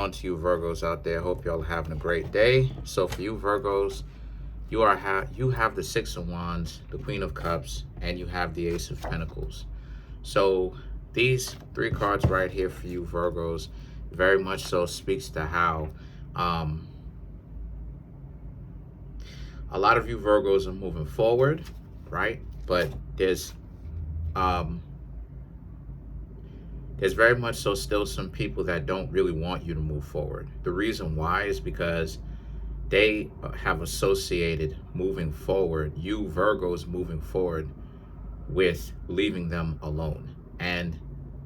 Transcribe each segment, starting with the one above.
on to you Virgos out there? Hope y'all having a great day. So for you Virgos, you have the Six of Wands, the Queen of Cups, and you have the Ace of Pentacles. So these three cards right here for you Virgos very much so speaks to how a lot of you Virgos are moving forward, right? But there's very much so still some people that don't really want you to move forward. The reason why is because they have associated moving forward, you Virgos moving forward, with leaving them alone. And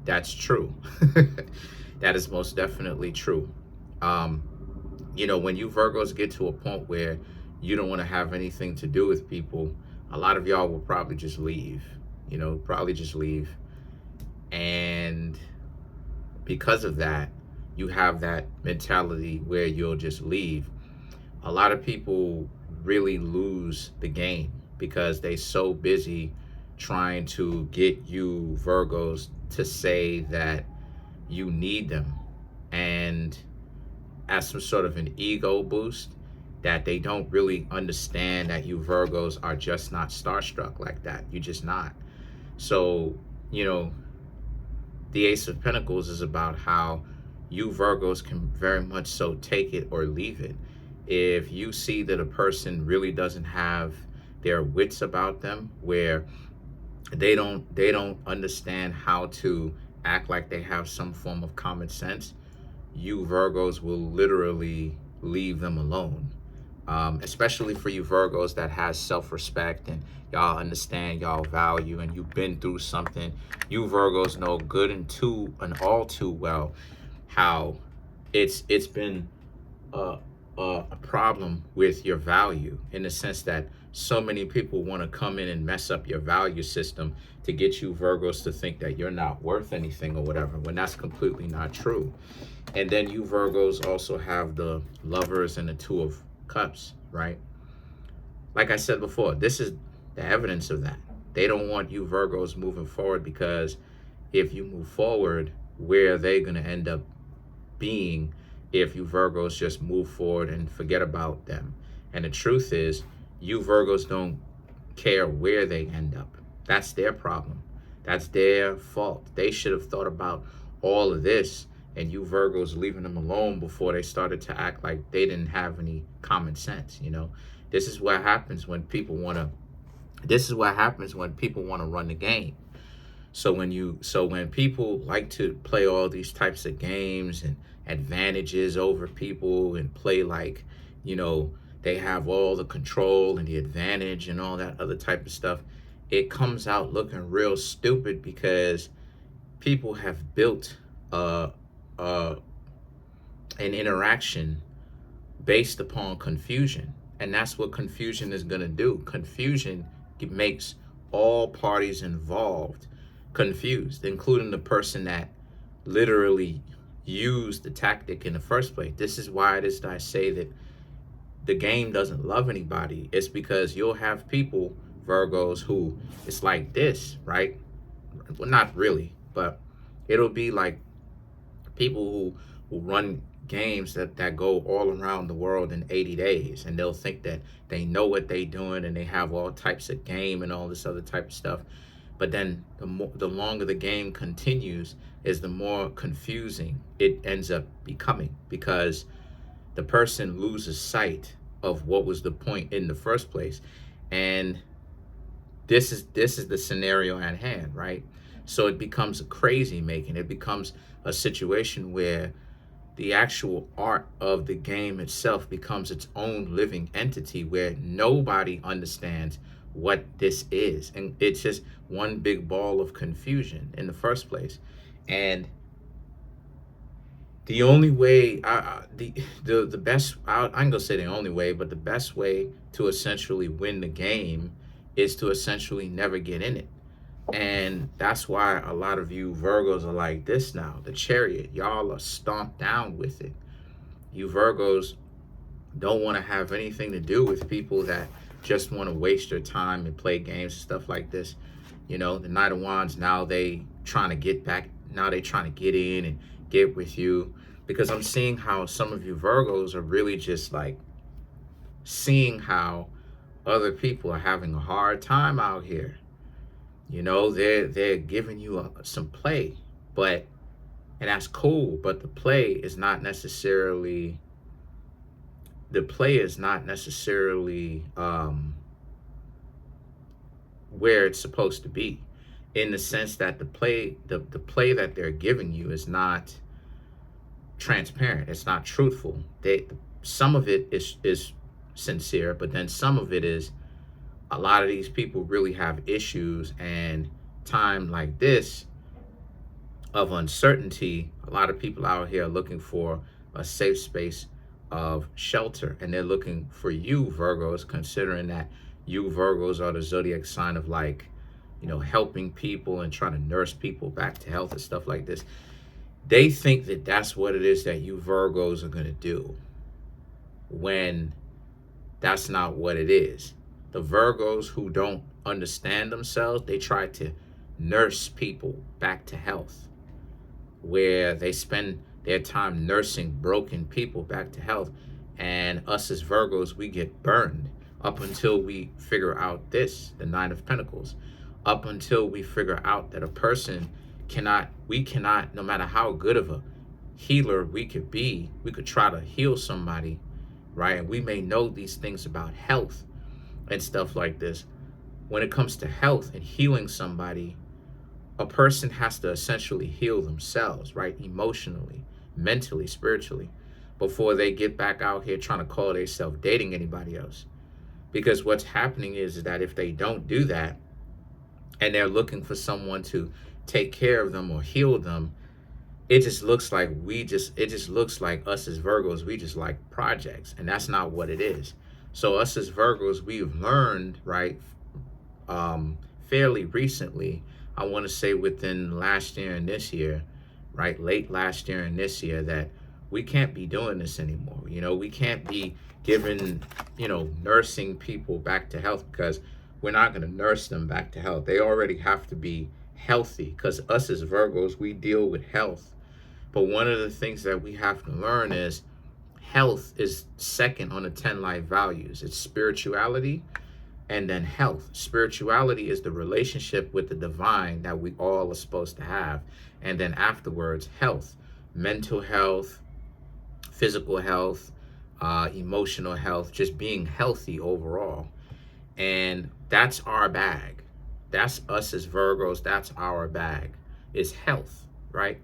that's true. That is most definitely true. You know, when you Virgos get to a point where you don't want to have anything to do with people, a lot of y'all will probably just leave, you know, probably just leave. And because of that, you have that mentality where you'll just leave. A lot of people really lose the game because they're so busy trying to get you Virgos to say that you need them, and as some sort of an ego boost, that they don't really understand that you Virgos are just not starstruck like that. You're just not. So, you know, the Ace of Pentacles is about how you Virgos can very much so take it or leave it. If you see that a person really doesn't have their wits about them, where they don't understand how to act like they have some form of common sense, you Virgos will literally leave them alone. Especially for you Virgos that has self-respect and y'all understand y'all value and you've been through something. You Virgos know good and all too well how it's been a problem with your value, in the sense that so many people want to come in and mess up your value system to get you Virgos to think that you're not worth anything or whatever, when that's completely not true. And then you Virgos also have the Lovers and the Two of Cups, right? Like I said before, this is the evidence of that. They don't want you Virgos moving forward, because if you move forward, where are they going to end up being if you Virgos just move forward and forget about them? And the truth is, you Virgos don't care where they end up. That's their problem. That's their fault. They should have thought about all of this, and you Virgos leaving them alone before they started to act like they didn't have any common sense. You know, this is what happens when people want to run the game. So when people like to play all these types of games and advantages over people and play like, you know, they have all the control and the advantage and all that other type of stuff, it comes out looking real stupid, because people have built an interaction based upon confusion. And that's what confusion is going to do. Confusion makes all parties involved confused, including the person that literally used the tactic in the first place. This is why it is that I say that the game doesn't love anybody. It's because you'll have people, Virgos, who it's like this, right? Well, not really, but it'll be like people who will run games that go all around the world in 80 days, and they'll think that they know what they're doing and they have all types of game and all this other type of stuff. But then the longer the game continues, is the more confusing it ends up becoming, because the person loses sight of what was the point in the first place. And this is the scenario at hand, right? So it becomes a crazy making. It becomes a situation where the actual art of the game itself becomes its own living entity, where nobody understands what this is, and it's just one big ball of confusion in the first place. And the only way, the best, I ain't gonna say the only way, but the best way to essentially win the game is to essentially never get in it. And that's why a lot of you Virgos are like this now. The Chariot, y'all are stomped down with it. You Virgos don't want to have anything to do with people that just want to waste their time and play games and stuff like this. You know, the Knight of Wands, now they trying to get back, now they trying to get in and get with you. because I'm seeing how some of you Virgos are really just like seeing how other people are having a hard time out here. You know, they're giving you some play, but and that's cool, but the play is not necessarily where it's supposed to be, in the sense that the play that they're giving you is not transparent. It's not truthful. Some of it is sincere, but then some of it is, a lot of these people really have issues, and time like this of uncertainty, a lot of people out here are looking for a safe space of shelter, and they're looking for you Virgos, considering that you Virgos are the zodiac sign of, like, you know, helping people and trying to nurse people back to health and stuff like this. They think that that's what it is that you Virgos are going to do, when that's not what it is. The Virgos who don't understand themselves, they try to nurse people back to health, where they spend their time nursing broken people back to health. And us as Virgos, we get burned up until we figure out this, the Nine of Pentacles, up until we figure out that a person we cannot, no matter how good of a healer we could be, we could try to heal somebody, right? And we may know these things about health and stuff like this. When it comes to health and healing somebody, a person has to essentially heal themselves, right? Emotionally, mentally, spiritually, before they get back out here trying to call themselves dating anybody else. Because what's happening is that if they don't do that, and they're looking for someone to take care of them or heal them, it just looks like us as Virgos, we just like projects, and that's not what it is. So us as Virgos, we've learned, right, fairly recently, I want to say within last year and this year, right, late last year and this year, that we can't be doing this anymore. You know, we can't be giving, you know, nursing people back to health, because we're not going to nurse them back to health. They already have to be healthy, because us as Virgos, we deal with health. But one of the things that we have to learn is health is second on the 10 life values. It's spirituality and then health. Spirituality is the relationship with the divine that we all are supposed to have. And then afterwards, health, mental health, physical health, emotional health, just being healthy overall. And that's our bag. That's us as Virgos. That's our bag, is health, right?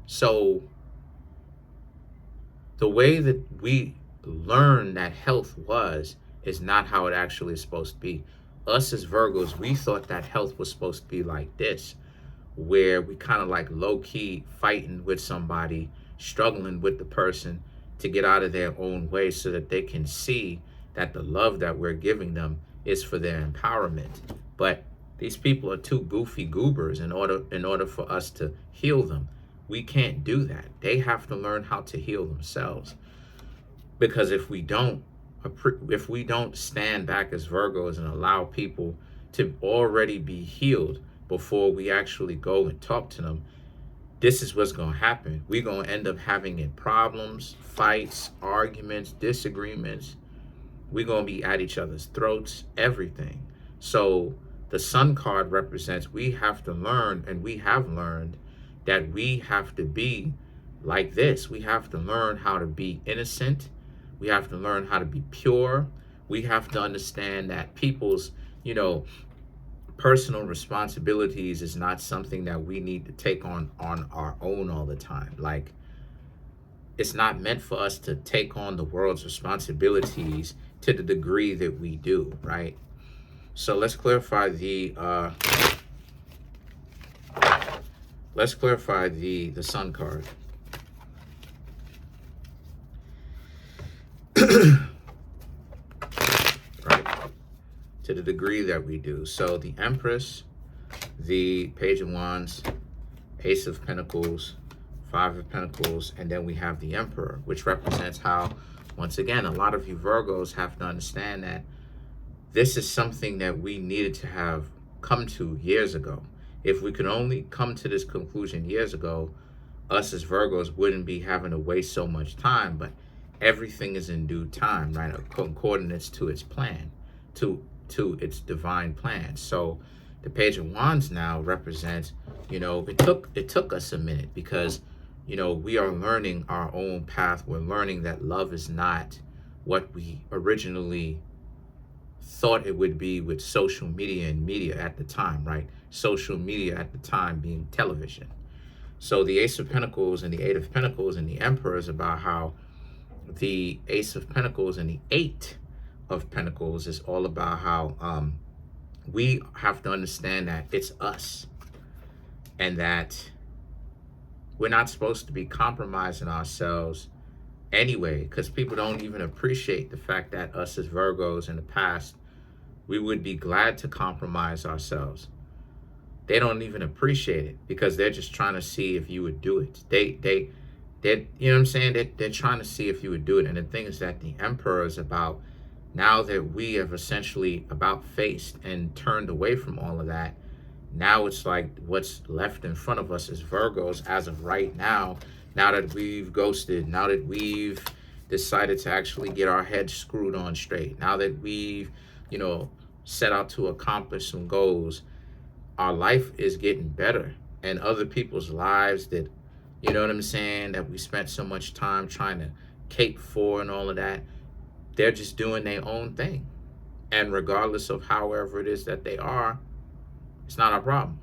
So the way that we learned that health is not how it actually is supposed to be. Us as Virgos, we thought that health was supposed to be like this, where we kind of like low-key fighting with somebody, struggling with the person to get out of their own way so that they can see that the love that we're giving them is for their empowerment. But these people are too goofy goobers in order for us to heal them. We can't do that. They have to learn how to heal themselves. Because if we don't stand back as Virgos and allow people to already be healed before we actually go and talk to them, this is what's going to happen. We're going to end up having problems, fights, arguments, disagreements. We're going to be at each other's throats, everything. So the Sun card represents, we have to learn, and we have learned, that we have to be like this. We have to learn how to be innocent. We have to learn how to be pure. We have to understand that people's, you know, personal responsibilities is not something that we need to take on our own all the time. Like, it's not meant for us to take on the world's responsibilities to the degree that we do, right? So let's clarify the Sun card. Right, to the degree that we do. So the Empress, the Page of Wands, Ace of Pentacles, Five of Pentacles, and then we have the Emperor, which represents how, once again, a lot of you Virgos have to understand that this is something that we needed to have come to years ago. If we could only come to this conclusion years ago, us as Virgos wouldn't be having to waste so much time, but everything is in due time, right? According to its plan, to its divine plan. So the Page of Wands now represents, it took us a minute because, we are learning our own path. We're learning that love is not what we originally thought it would be with social media and media at the time, right? Social media at the time being television. So the Ace of Pentacles and the Eight of Pentacles and the Emperor is about how the Ace of Pentacles and the Eight of Pentacles is all about how we have to understand that it's us and that we're not supposed to be compromising ourselves anyway, because people don't even appreciate the fact that us as Virgos in the past, we would be glad to compromise ourselves. They don't even appreciate it because they're just trying to see if you would do it. They you know what I'm saying? They're trying to see if you would do it. And the thing is that the Emperor is about, now that we have essentially about faced and turned away from all of that, now it's like what's left in front of us as Virgos as of right now that we've ghosted, now that we've decided to actually get our heads screwed on straight, now that we've, set out to accomplish some goals, our life is getting better. And other people's lives that, you know what I'm saying, that we spent so much time trying to cape for and all of that, they're just doing their own thing. And regardless of however it is that they are, it's not our problem.